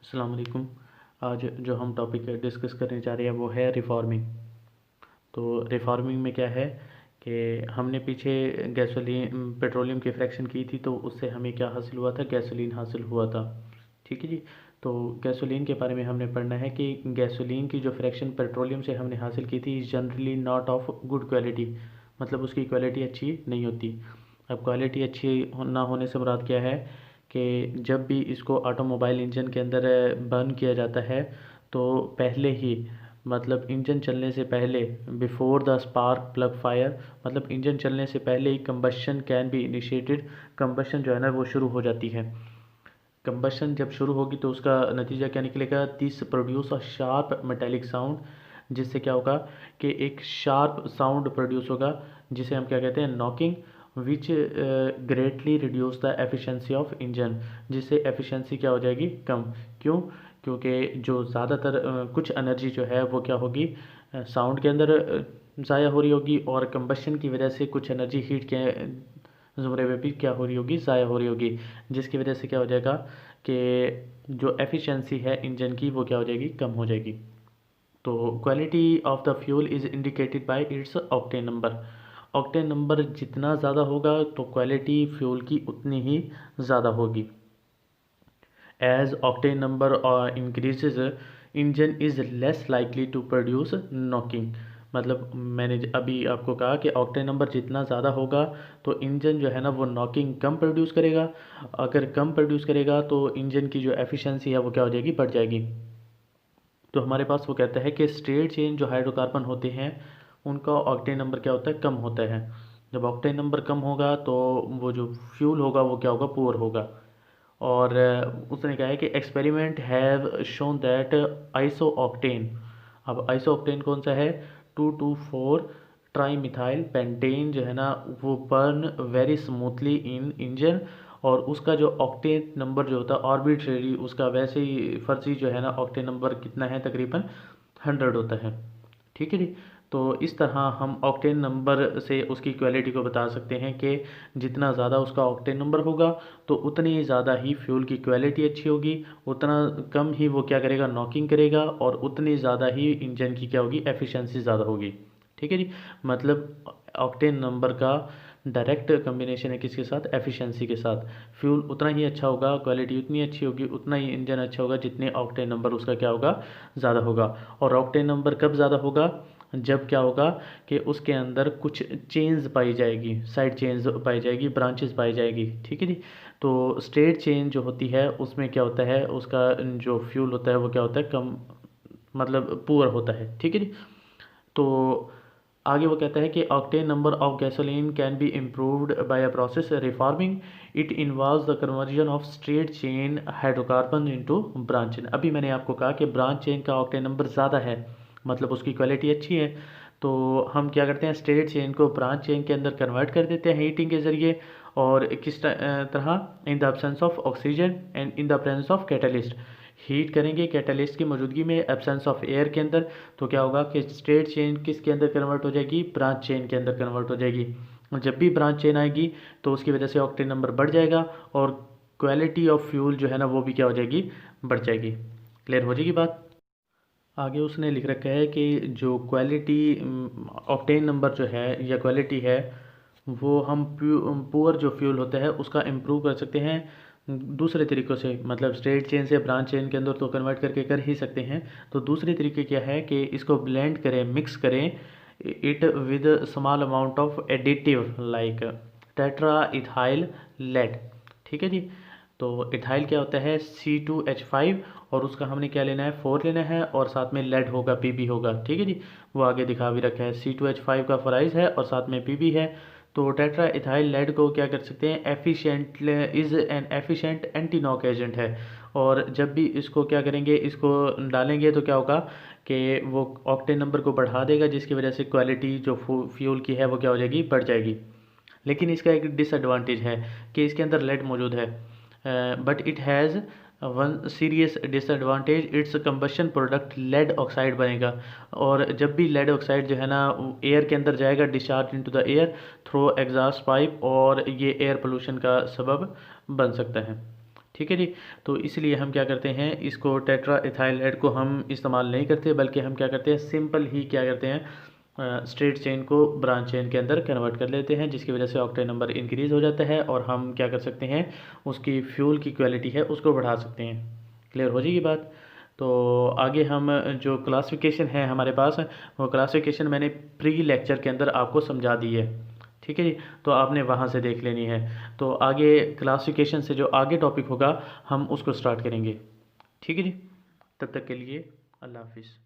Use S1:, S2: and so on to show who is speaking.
S1: अस्सलाम वालेकुम। आज जो हम टॉपिक डिस्कस करने जा रहे हैं वो है रिफॉर्मिंग। तो रिफॉर्मिंग में क्या है कि हमने पीछे गैसोलीन पेट्रोलियम की फ्रैक्शन की थी, तो उससे हमें क्या हासिल हुआ था, गैसोलीन हासिल हुआ था। ठीक है जी। तो गैसोलीन के बारे में हमने पढ़ना है कि गैसोलीन की जो फ्रैक्शन पेट्रोलियम से हमने हासिल की थी generally not of good quality, मतलब उसकी क्वालिटी अच्छी नहीं होती। अब क्वालिटी अच्छी ना होने से मुराद क्या है कि जब भी इसको ऑटोमोबाइल इंजन के अंदर बर्न किया जाता है तो पहले ही, मतलब इंजन चलने से पहले, before the spark plug fire, मतलब इंजन चलने से पहले ही combustion can be initiated. Combustion जो है ना वो शुरू हो जाती है। कंबशन जब शुरू होगी तो उसका नतीजा क्या निकलेगा, this produce a sharp metallic sound, जिससे क्या होगा कि एक शार्प साउंड प्रोड्यूस होगा जिसे हम क्या कहते हैं, knocking, which greatly reduce the efficiency of engine, जिससे एफिशिएंसी क्या हो जाएगी, कम। क्यों? क्योंकि जो ज़्यादातर कुछ एनर्जी जो है वो क्या होगी, साउंड के अंदर ज़ाया हो रही होगी, और कंबशन की वजह से कुछ एनर्जी हीट के ज़ुमरे में भी क्या हो रही होगी, ज़ाया हो रही होगी, जिसकी वजह से क्या हो जाएगा कि जो एफिशिएंसी है इंजन की वो क्या हो जाएगी, कम हो जाएगी। तो quality of the fuel is indicated by it's octane number. Octane number जितना ज़्यादा होगा तो क्वालिटी फ्यूल की उतनी ही ज़्यादा होगी। As octane number increases, engine is less likely to produce knocking. मतलब मैंने अभी आपको कहा कि ऑक्टेन नंबर जितना ज़्यादा होगा तो इंजन जो है ना वो नॉकिंग कम प्रोड्यूस करेगा। अगर कम प्रोड्यूस करेगा तो इंजन की जो एफिशिएंसी है वो क्या हो जाएगी, बढ़ जाएगी। तो हमारे पास वो कहता है कि स्ट्रेट चेन जो हाइड्रोकार्बन होते हैं उनका ऑक्टेन नंबर क्या होता है, कम होता है। जब ऑक्टेन नंबर कम होगा तो वो जो फ्यूल होगा वो क्या होगा, पुअर होगा। और उसने कहा है कि experiment have shown that iso octane, अब आइसो ऑक्टेन कौन सा है, 2,2,4 ट्राई मिथाइल पेंटेन जो है ना वो बर्न वेरी स्मूथली इन इंजन, और उसका जो ऑक्टेन नंबर जो होता है आर्बिट्रेरी, उसका वैसे ही फर्जी जो है ना ऑक्टेन नंबर कितना है, तकरीबन 100 होता है। ठीक है जी। तो इस तरह हम ऑक्टेन नंबर से उसकी क्वालिटी को बता सकते हैं कि जितना ज़्यादा उसका ऑक्टेन नंबर होगा तो उतनी ज़्यादा ही फ्यूल की क्वालिटी अच्छी होगी, उतना कम ही वो क्या करेगा, नॉकिंग करेगा, और उतनी ज़्यादा ही इंजन की क्या होगी, एफिशिएंसी ज़्यादा होगी। ठीक है जी। मतलब ऑक्टेन नंबर का डायरेक्ट कम्बिनेशन है किसके साथ, एफिशिएंसी के साथ। फ्यूल उतना ही अच्छा होगा, क्वालिटी उतनी अच्छी होगी, उतना ही इंजन अच्छा होगा जितने ऑक्टेन नंबर उसका क्या होगा, ज़्यादा होगा। और ऑक्टेन नंबर कब ज़्यादा होगा, जब क्या होगा कि उसके अंदर कुछ चेंज पाई जाएगी, साइड चेंज पाई जाएगी, ब्रांचेस पाई जाएगी। ठीक है जी। तो स्ट्रेट चेन जो होती है उसमें क्या होता है, उसका जो फ्यूल होता है वो क्या होता है, कम, मतलब पुअर होता है। ठीक है जी। तो आगे वो कहता है कि octane number of gasoline can be improved by a process reforming, it involves the conversion of straight chain hydrocarbon into branch chain. अभी मैंने आपको कहा कि ब्रांच चेन का ऑक्टेन नंबर ज़्यादा है, मतलब उसकी क्वालिटी अच्छी है। तो हम क्या करते हैं, स्ट्रेट चेन को ब्रांच चेन के अंदर कन्वर्ट कर देते हैं हीटिंग के ज़रिए। और किस तरह, in the absence of oxygen and in the presence of catalyst, heat करेंगे कैटलिस्ट की मौजूदगी में, एब्सेंस ऑफ एयर के अंदर। तो क्या होगा कि स्ट्रेट चेन किसके अंदर कन्वर्ट हो जाएगी, ब्रांच चेन के अंदर कन्वर्ट हो जाएगी। और जब भी ब्रांच चेन आएगी तो उसकी वजह से ऑक्टेन नंबर बढ़ जाएगा, और क्वालिटी ऑफ फ्यूल जो है ना वो भी क्या हो जाएगी, बढ़ जाएगी। क्लियर हो जाएगी बात। आगे उसने लिख रखा है कि जो क्वालिटी ऑक्टेन नंबर जो है या क्वालिटी है वो हम पुअर जो फ्यूल होता है उसका इम्प्रूव कर सकते हैं दूसरे तरीक़ों से। मतलब स्ट्रेट चेन से ब्रांच चेन के अंदर तो कन्वर्ट करके कर ही सकते हैं। तो दूसरे तरीके क्या है कि इसको ब्लेंड करें, मिक्स करें it with small amount of additive like tetraethyl lead. ठीक है जी। तो इथाइल क्या होता है, C2H5, और उसका हमने क्या लेना है, 4 लेना है, और साथ में लेड होगा, Pb होगा। ठीक है जी। वो आगे दिखा भी रखा है, C2H5 का प्राइस है और साथ में Pb है। तो टेट्रा इथाइल लेड को क्या कर सकते हैं, efficient, is an efficient anti knock agent है। और जब भी इसको क्या करेंगे, इसको डालेंगे तो क्या होगा कि वो ऑक्टेन नंबर को बढ़ा देगा, जिसकी वजह से क्वालिटी जो फ्यूल की है वो क्या हो जाएगी, बढ़ जाएगी। लेकिन इसका एक डिसएडवांटेज है कि इसके अंदर लेड मौजूद है, but it has one serious disadvantage, its combustion product lead oxide बनेगा। और जब भी लेड ऑक्साइड जो है ना एयर के अंदर जाएगा, discharge into the air through exhaust pipe, और ये एयर पोल्यूशन का सबब बन सकता है। ठीक है जी। तो इसलिए हम क्या करते हैं, इसको टेट्रा इथाइल एड को हम इस्तेमाल नहीं करते, बल्कि हम क्या करते हैं, सिंपल ही क्या करते हैं, स्ट्रेट चेन को ब्रांच चेन के अंदर कन्वर्ट कर लेते हैं, जिसकी वजह से ऑक्टेन नंबर इंक्रीज़ हो जाता है और हम क्या कर सकते हैं, उसकी फ्यूल की क्वालिटी है उसको बढ़ा सकते हैं। क्लियर हो जाएगी बात। तो आगे हम जो क्लासिफिकेशन है हमारे पास, वो क्लासिफिकेशन मैंने प्री लेक्चर के अंदर आपको समझा दी है। ठीक है जी। तो आपने वहाँ से देख लेनी है। तो आगे क्लासिफिकेशन से जो आगे टॉपिक होगा हम उसको स्टार्ट करेंगे। ठीक है जी। तब तक के लिए अल्लाह हाफिज़।